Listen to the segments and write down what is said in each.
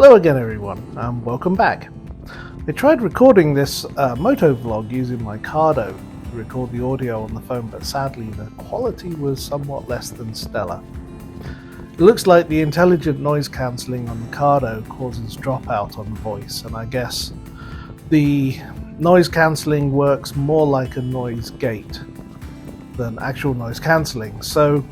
Hello again everyone, and welcome back. I tried recording this moto vlog using my Cardo to record the audio on the phone, but sadly the quality was somewhat less than stellar. It looks like the intelligent noise cancelling on the Cardo causes dropout on the voice, and I guess the noise cancelling works more like a noise gate than actual noise cancelling. So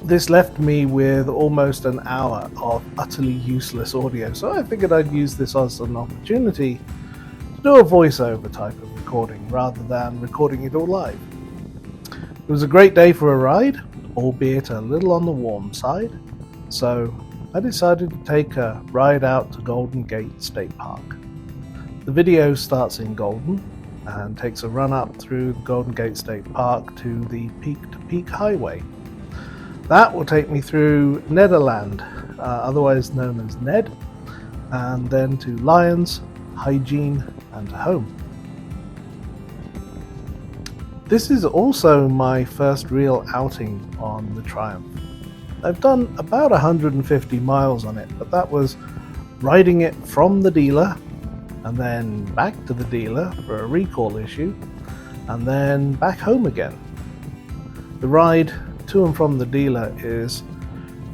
this left me with almost an hour of utterly useless audio, so I figured I'd use this as an opportunity to do a voiceover type of recording rather than recording it all live. It was a great day for a ride, albeit a little on the warm side, so I decided to take a ride out to Golden Gate State Park. The video starts in Golden and takes a run up through the Golden Gate State Park to the Peak to Peak Highway. That will take me through Nederland, otherwise known as Ned, and then to Lions, Hygiene, and home. This is also my first real outing on the Triumph. I've done about 150 miles on it, but that was riding it from the dealer, and then back to the dealer for a recall issue, and then back home again. The ride to and from the dealer is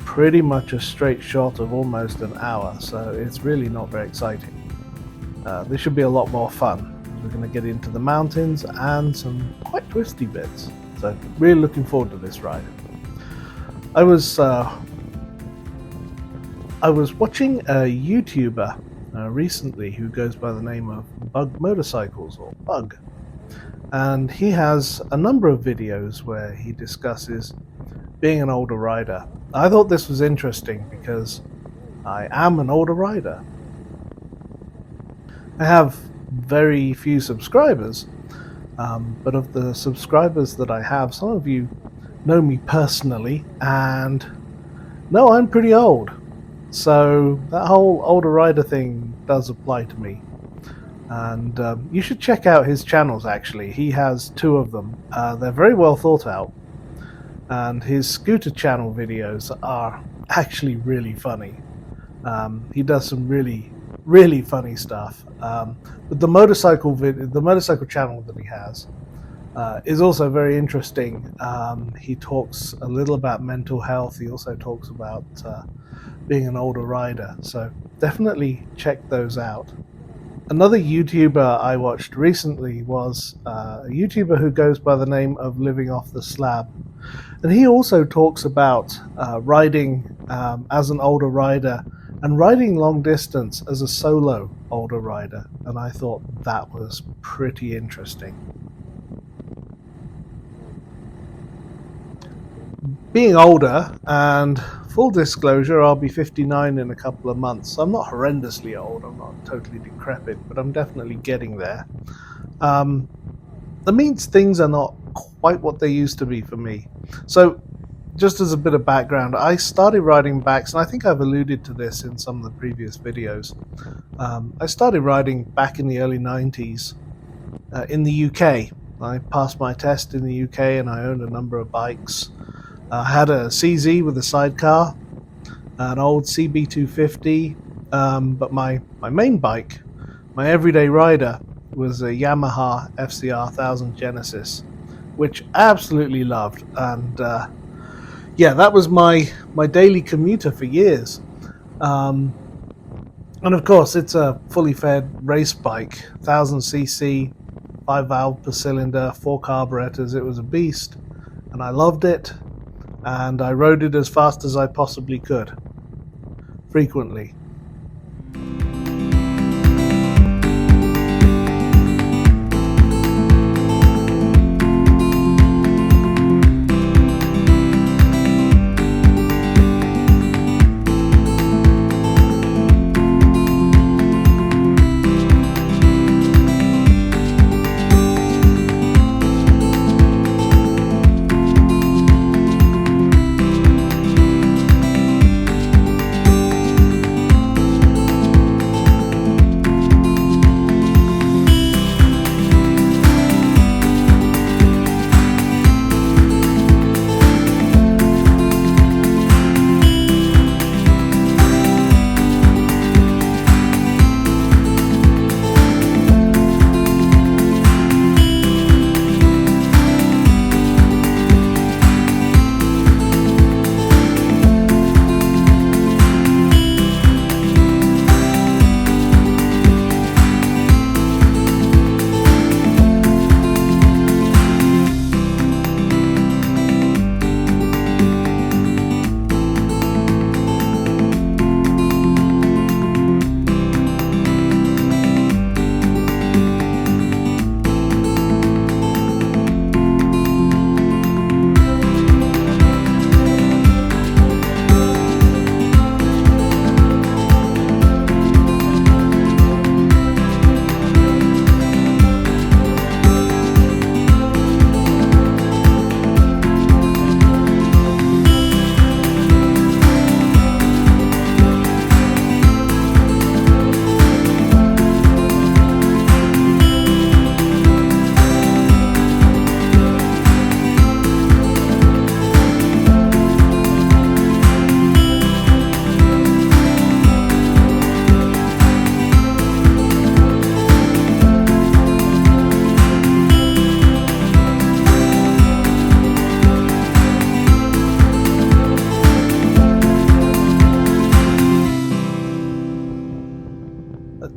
pretty much a straight shot of almost an hour, so it's really not very exciting. This should be a lot more fun. We're going to get into the mountains and some quite twisty bits, so really looking forward to this ride. I was watching a YouTuber recently who goes by the name of Bug Motorcycles, or Bug. And he has a number of videos where he discusses being an older rider. I thought this was interesting because I am an older rider. I have very few subscribers, but of the subscribers that I have, some of you know me personally and know I'm pretty old. So that whole older rider thing does apply to me. And you should check out his channels. Actually, he has two of them. They're very well thought out, and his scooter channel videos are actually really funny. He does some really funny stuff. But the motorcycle channel that he has is also very interesting. He talks a little about mental health. He also talks about being an older rider. So definitely check those out. Another YouTuber I watched recently was a YouTuber who goes by the name of Living Off the Slab. And he also talks about riding as an older rider and riding long distance as a solo older rider. And I thought that was pretty interesting. Being older, and full disclosure, I'll be 59 in a couple of months. So I'm not horrendously old, I'm not totally decrepit, but I'm definitely getting there. That means things are not quite what they used to be for me. So just as a bit of background, I started riding backs, and I think I've alluded to this in some of the previous videos. I started riding back in the early 90s in the UK. I passed my test in the UK and I owned a number of bikes. I had a CZ with a sidecar, an old CB250, but my main bike, my everyday rider, was a Yamaha FCR 1000 Genesis, which I absolutely loved. And yeah, that was my daily commuter for years. And of course, it's a fully fed race bike, 1000cc, 5 valve per cylinder, 4 carburetors. It was a beast, and I loved it. And I rode it as fast as I possibly could, frequently.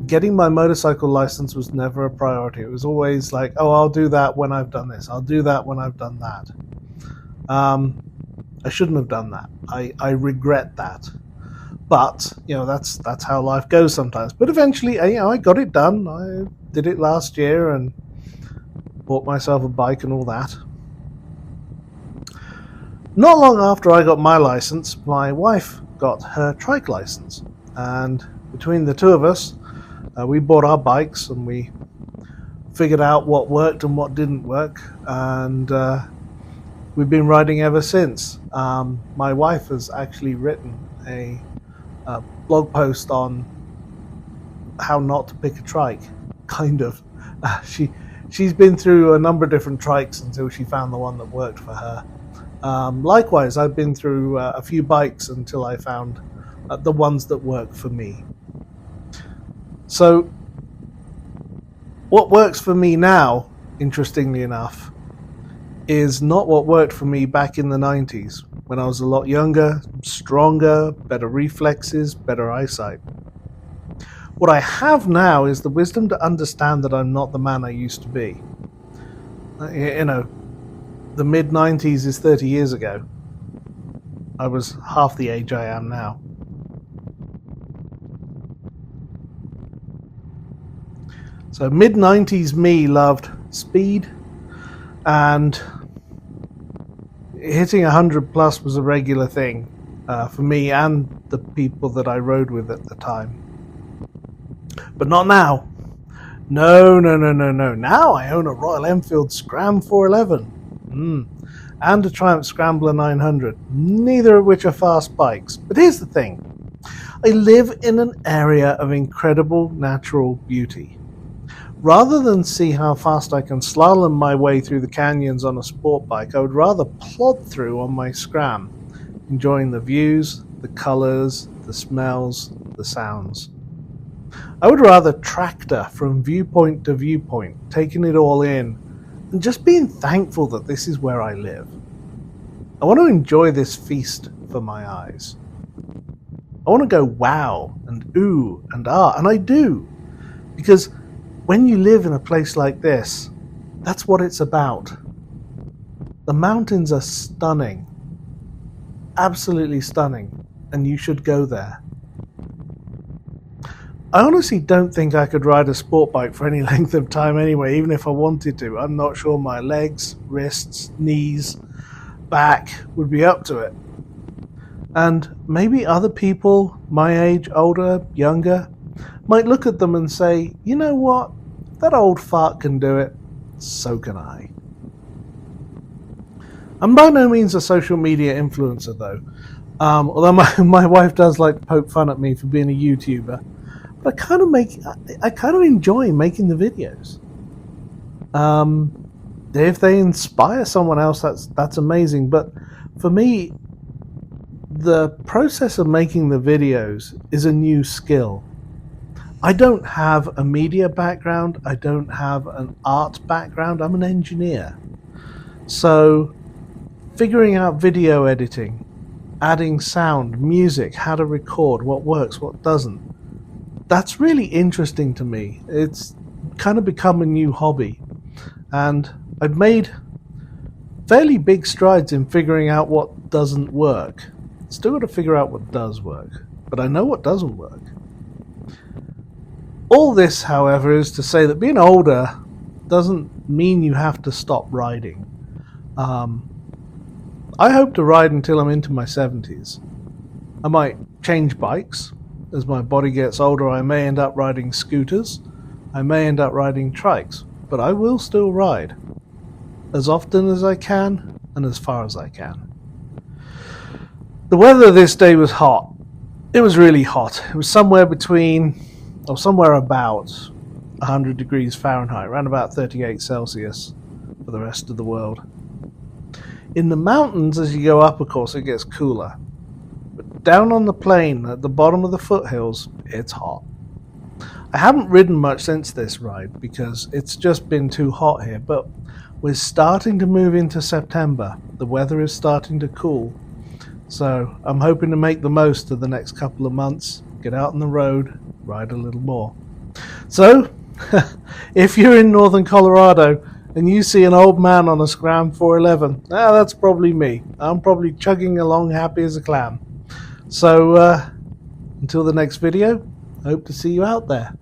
Getting my motorcycle license was never a priority. It was always like, oh, I'll do that when I've done this. I'll do that when I've done that. I shouldn't have done that. I regret that. But, that's how life goes sometimes. But eventually, I got it done. I did it last year and bought myself a bike and all that. Not long after I got my license, my wife got her trike license. And between the two of us, we bought our bikes and we figured out what worked and what didn't work. And we've been riding ever since. My wife has actually written a blog post on how not to pick a trike, kind of. She's been through a number of different trikes until she found the one that worked for her. Likewise, I've been through a few bikes until I found the ones that work for me. So, what works for me now, interestingly enough, is not what worked for me back in the 90s, when I was a lot younger, stronger, better reflexes, better eyesight. What I have now is the wisdom to understand that I'm not the man I used to be. The mid-90s is 30 years ago. I was half the age I am now. So mid-90s me loved speed, and hitting 100 plus was a regular thing for me and the people that I rode with at the time. But not now. No. Now I own a Royal Enfield Scram 411 and a Triumph Scrambler 900, neither of which are fast bikes. But here's the thing. I live in an area of incredible natural beauty. Rather than see how fast I can slalom my way through the canyons on a sport bike, I would rather plod through on my Scram, enjoying the views, the colours, the smells, the sounds. I would rather tractor from viewpoint to viewpoint, taking it all in, and just being thankful that this is where I live. I want to enjoy this feast for my eyes. I want to go wow and ooh and ah, and I do, because when you live in a place like this, that's what it's about. The mountains are stunning, absolutely stunning, and you should go there. I honestly don't think I could ride a sport bike for any length of time anyway, even if I wanted to. I'm not sure my legs, wrists, knees, back would be up to it. And maybe other people, my age, older, younger, might look at them and say, you know what, if that old fart can do it, so can I. I'm by no means a social media influencer though, although my wife does like to poke fun at me for being a YouTuber, but I kind of enjoy making the videos. If they inspire someone else, that's amazing, but for me, the process of making the videos is a new skill. I don't have a media background. I don't have an art background. I'm an engineer. So figuring out video editing, adding sound, music, how to record, what works, what doesn't, that's really interesting to me. It's kind of become a new hobby. And I've made fairly big strides in figuring out what doesn't work. Still got to figure out what does work, but I know what doesn't work. All this, however, is to say that being older doesn't mean you have to stop riding. I hope to ride until I'm into my 70s. I might change bikes. As my body gets older, I may end up riding scooters. I may end up riding trikes, but I will still ride. As often as I can, and as far as I can. The weather this day was hot. It was really hot. It was somewhere about 100 degrees Fahrenheit, around about 38 Celsius for the rest of the world. In the mountains, as you go up, of course, it gets cooler. But down on the plain, at the bottom of the foothills, it's hot. I haven't ridden much since this ride because it's just been too hot here, but we're starting to move into September. The weather is starting to cool. So I'm hoping to make the most of the next couple of months, get out on the road, ride a little more. So, if you're in northern Colorado and you see an old man on a Scram 411, that's probably me. I'm probably chugging along happy as a clam. So, until the next video, hope to see you out there.